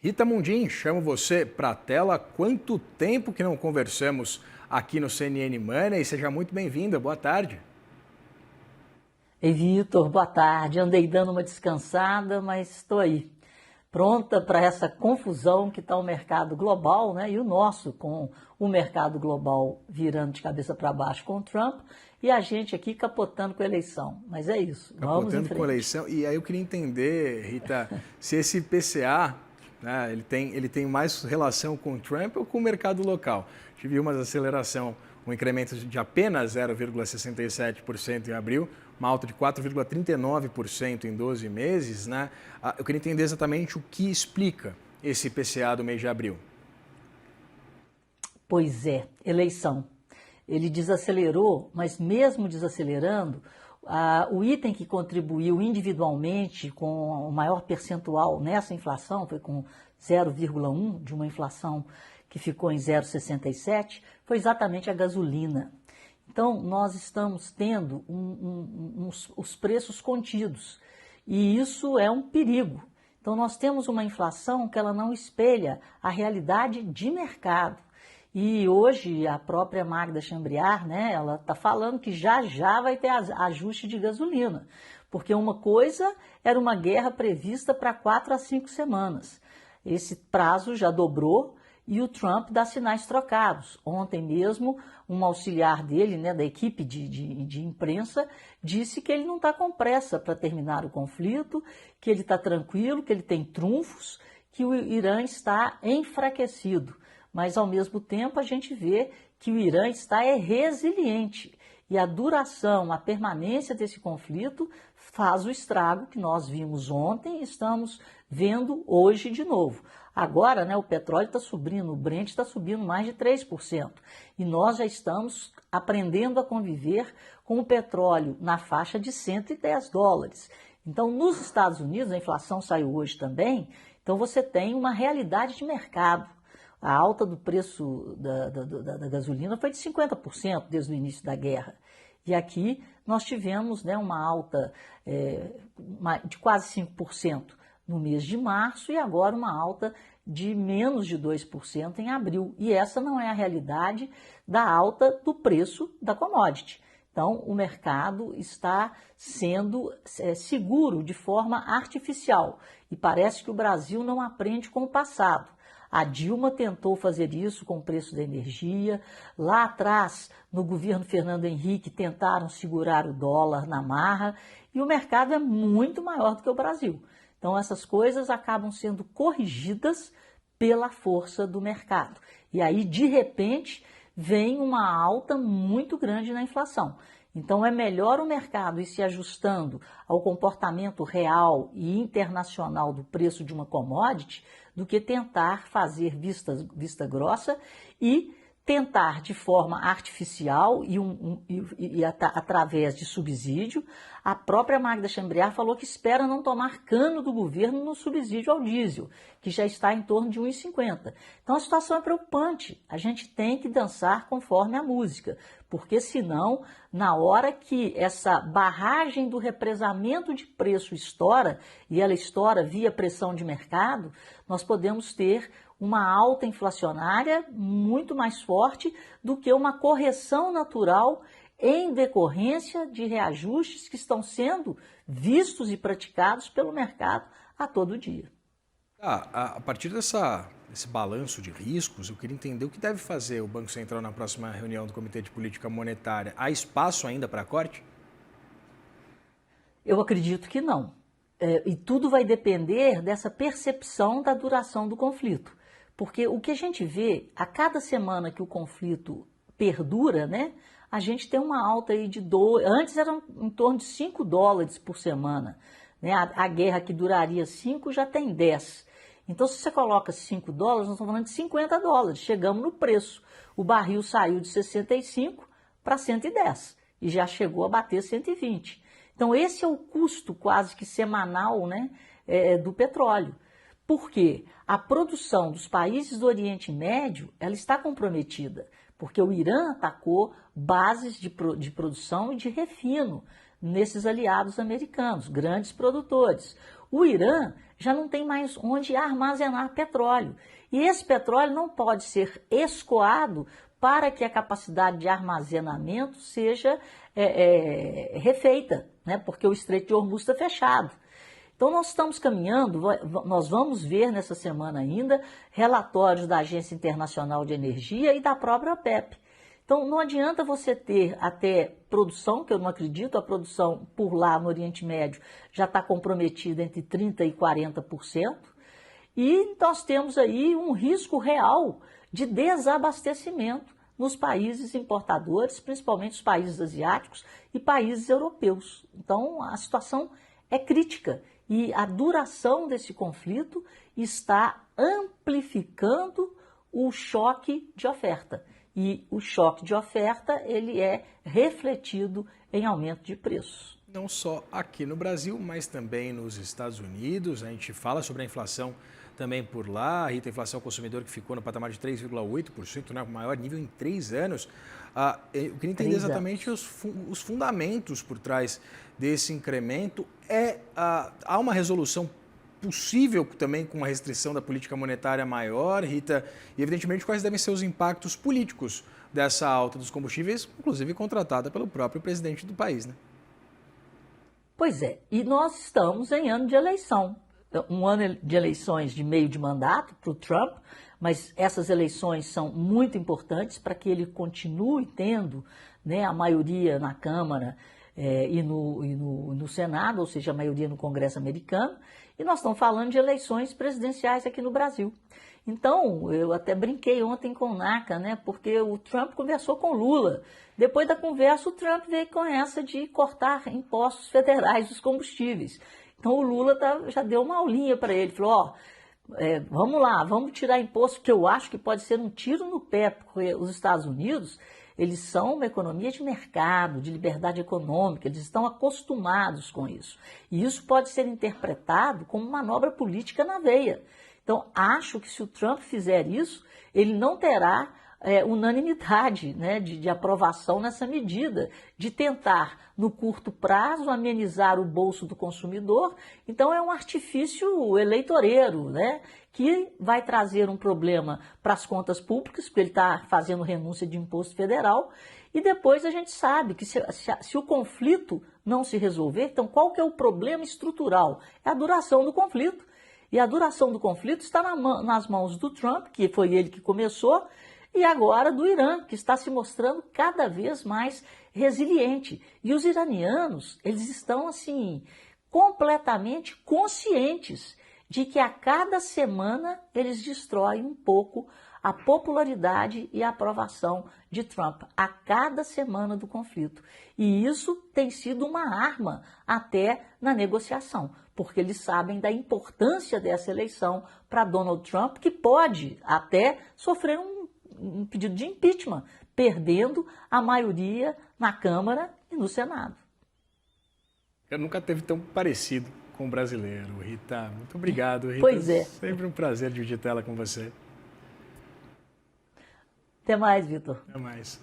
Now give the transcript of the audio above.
Rita Mundim, chamo você para a tela. Quanto tempo que não conversamos aqui no CNN Money? Seja muito bem-vinda, boa tarde. Ei, Vitor, boa tarde. Andei dando uma descansada, mas estou aí, pronta para essa confusão que está o mercado global, né? E o nosso, com o mercado global virando de cabeça para baixo com o Trump e a gente aqui capotando com a eleição. Mas é isso, vamos em Capotando frente. com a eleição. E aí eu queria entender, Rita, se esse IPCA, né, ele tem mais relação com o Trump ou com o mercado local? Tive uma aceleração, um incremento de apenas 0,67% em abril, uma alta de 4,39% em 12 meses, né? Eu queria entender exatamente o que explica esse IPCA do mês de abril. Pois é, eleição. Ele desacelerou, mas mesmo desacelerando, o item que contribuiu individualmente com o maior percentual nessa inflação, foi com 0,1 de uma inflação que ficou em 0,67, foi exatamente a gasolina. Então, nós estamos tendo os preços contidos e isso é um perigo. Então, nós temos uma inflação que ela não espelha a realidade de mercado. E hoje a própria Magda Chambriard, né, ela está falando que já vai ter ajuste de gasolina, porque uma coisa era uma guerra prevista para 4 a 5 semanas. Esse prazo já dobrou e o Trump dá sinais trocados. Ontem mesmo, um auxiliar dele, né, da equipe de imprensa, disse que ele não está com pressa para terminar o conflito, que ele está tranquilo, que ele tem trunfos, que o Irã está enfraquecido. Mas, ao mesmo tempo, a gente vê que o Irã está resiliente. E a duração, a permanência desse conflito faz o estrago que nós vimos ontem e estamos vendo hoje de novo. Agora, né, o petróleo está subindo, o Brent está subindo mais de 3%. E nós já estamos aprendendo a conviver com o petróleo na faixa de $110. Então, nos Estados Unidos, a inflação saiu hoje também, então você tem uma realidade de mercado. A alta do preço da gasolina foi de 50% desde o início da guerra. E aqui nós tivemos, né, uma alta de quase 5% no mês de março e agora uma alta de menos de 2% em abril. E essa não é a realidade da alta do preço da commodity. Então, o mercado está sendo seguro de forma artificial e parece que o Brasil não aprende com o passado. A Dilma tentou fazer isso com o preço da energia. Lá atrás, no governo Fernando Henrique, tentaram segurar o dólar na marra e o mercado é muito maior do que o Brasil. Então, essas coisas acabam sendo corrigidas pela força do mercado. E aí, de repente, vem uma alta muito grande na inflação. Então, é melhor o mercado ir se ajustando ao comportamento real e internacional do preço de uma commodity do que tentar fazer vista grossa e tentar de forma artificial e através de subsídio. A própria Magda Chambriard falou que espera não tomar cano do governo no subsídio ao diesel, que já está em torno de 1,50. Então a situação é preocupante. A gente tem que dançar conforme a música, porque senão, na hora que essa barragem do represamento de preço estoura, e ela estoura via pressão de mercado, nós podemos ter uma alta inflacionária muito mais forte do que uma correção natural em decorrência de reajustes que estão sendo vistos e praticados pelo mercado a todo dia. A partir desse balanço de riscos, eu queria entender o que deve fazer o Banco Central na próxima reunião do Comitê de Política Monetária. Há espaço ainda para corte? Eu acredito que não. E tudo vai depender dessa percepção da duração do conflito. Porque o que a gente vê, a cada semana que o conflito perdura, né, a gente tem uma alta aí de antes era em torno de $5 por semana. Né? A guerra que duraria 5 já tem 10. Então, se você coloca $5, nós estamos falando de $50. Chegamos no preço. O barril saiu de 65 para 110 e já chegou a bater 120. Então, esse é o custo quase que semanal, né, do petróleo. Por quê? A produção dos países do Oriente Médio ela está comprometida, porque o Irã atacou bases de produção e de refino nesses aliados americanos, grandes produtores. O Irã já não tem mais onde armazenar petróleo. E esse petróleo não pode ser escoado para que a capacidade de armazenamento seja refeita, né? Porque o Estreito de Hormuz está fechado. Então, nós estamos caminhando, nós vamos ver nessa semana ainda relatórios da Agência Internacional de Energia e da própria OPEP. Então, não adianta você ter até produção, que eu não acredito, a produção por lá no Oriente Médio já está comprometida entre 30% e 40%, e nós temos aí um risco real de desabastecimento nos países importadores, principalmente os países asiáticos e países europeus. Então, a situação é crítica. E a duração desse conflito está amplificando o choque de oferta. E o choque de oferta, ele é refletido em aumento de preços. Não só aqui no Brasil, mas também nos Estados Unidos. A gente fala sobre a inflação também por lá. A inflação consumidor que ficou no patamar de 3,8%, né, o maior nível em 3 anos. Eu queria entender exatamente os fundamentos por trás desse incremento. Há uma resolução possível também com uma restrição da política monetária maior, Rita? E, evidentemente, quais devem ser os impactos políticos dessa alta dos combustíveis, inclusive contratada pelo próprio presidente do país, né? Pois é, e nós estamos em ano de eleição. Um ano de eleições de meio de mandato para o Trump, mas essas eleições são muito importantes para que ele continue tendo, né, a maioria na Câmara e no Senado, ou seja, a maioria no Congresso americano, e nós estamos falando de eleições presidenciais aqui no Brasil. Então, eu até brinquei ontem com o NACA, né, porque o Trump conversou com o Lula. Depois da conversa, o Trump veio com essa de cortar impostos federais dos combustíveis. Então, o Lula já deu uma aulinha para ele, falou, vamos lá, vamos tirar imposto, que eu acho que pode ser um tiro no pé, porque os Estados Unidos, eles são uma economia de mercado, de liberdade econômica, eles estão acostumados com isso. E isso pode ser interpretado como manobra política na veia. Então, acho que se o Trump fizer isso, ele não terá unanimidade, né, de aprovação nessa medida, de tentar, no curto prazo, amenizar o bolso do consumidor. Então, é um artifício eleitoreiro, né, que vai trazer um problema para as contas públicas, porque ele está fazendo renúncia de imposto federal, e depois a gente sabe que se o conflito não se resolver, então qual que é o problema estrutural? É a duração do conflito. E a duração do conflito está nas mãos do Trump, que foi ele que começou, e agora do Irã, que está se mostrando cada vez mais resiliente. E os iranianos, eles estão assim completamente conscientes de que a cada semana eles destroem um pouco a popularidade e a aprovação de Trump, a cada semana do conflito. E isso tem sido uma arma até na negociação, porque eles sabem da importância dessa eleição para Donald Trump, que pode até sofrer um pedido de impeachment, perdendo a maioria na Câmara e no Senado. Eu nunca teve tão parecido com o brasileiro, Rita. Muito obrigado, Rita. Pois é. Sempre um prazer dividir tela com você. Até mais, Vitor. Até mais.